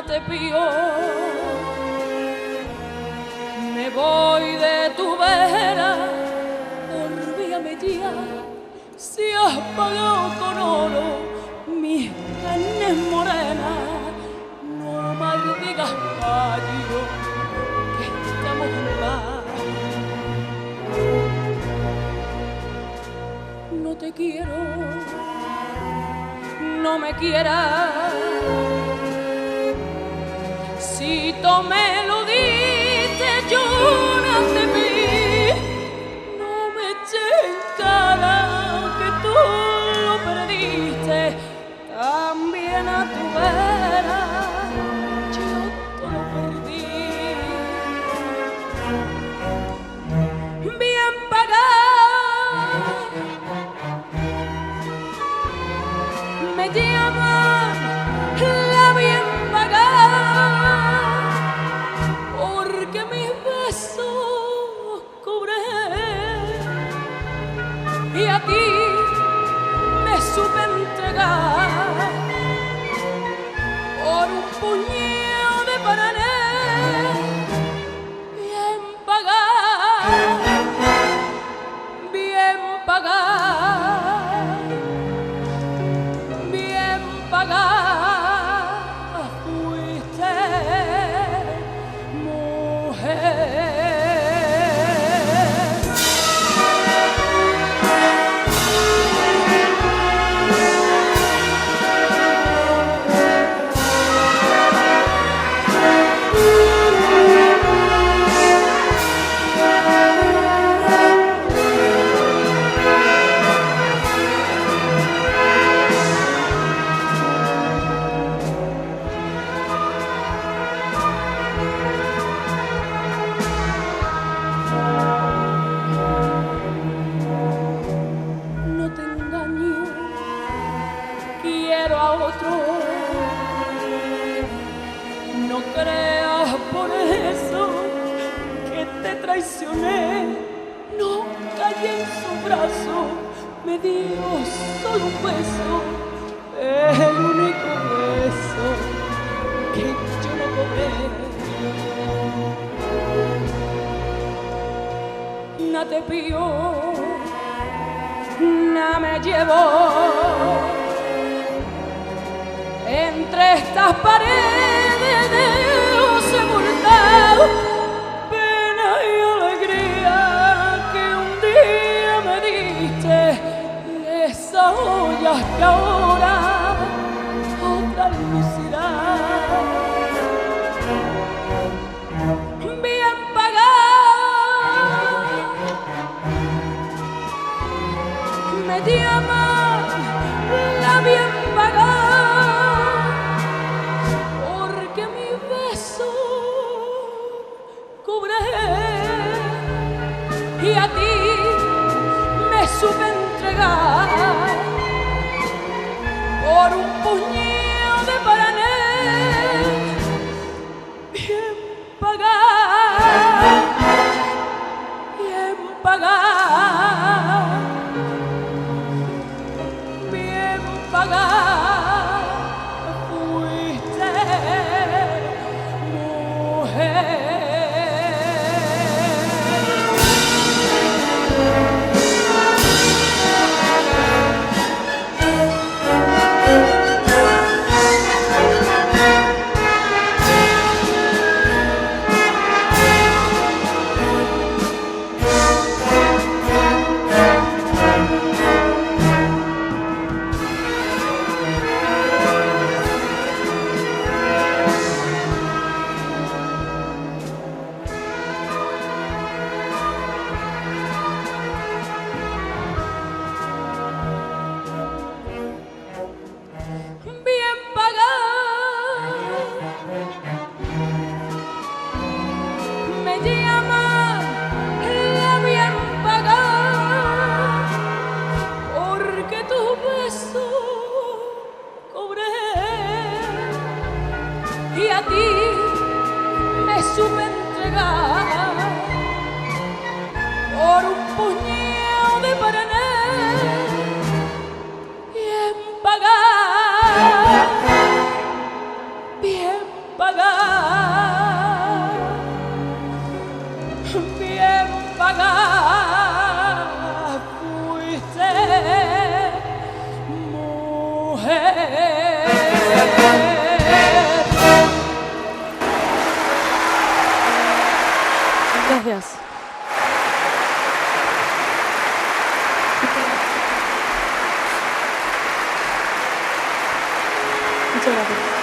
te pido, me voy de tu vera, olvídame ya, si has pagado con oro mis carnes morenas, no maldigas gallo, que estamos en paz. No te quiero, no me quieras, si tú me lo diste yo no te vi, no me eches en cara que tú lo perdiste, también a tu vera yo te lo perdí. Bien pagado me llaman la bien pagada, porque mis besos cobré y a ti me supe entregar por un puñado de parané bien pagada, bien pagada, bien pagada fuiste, mujer. No te engaño, quiero a otro, no creas por eso que te traicioné, no caí en su brazo, me dio solo un beso, el único beso que yo no cobré. No te pido, no me llevo entre estas paredes de los mortal, pena y alegría que un día me diste, esas ollas que ahora otra lucirá. Bien pagada me llaman la bien pagada, porque mi beso cobré y a ti me supe entregar por un puñado de parané bien pagada, bien pagada, bien pagada fuiste, mujer. bien pagada fuiste, mujer. Gracias. Muchas gracias.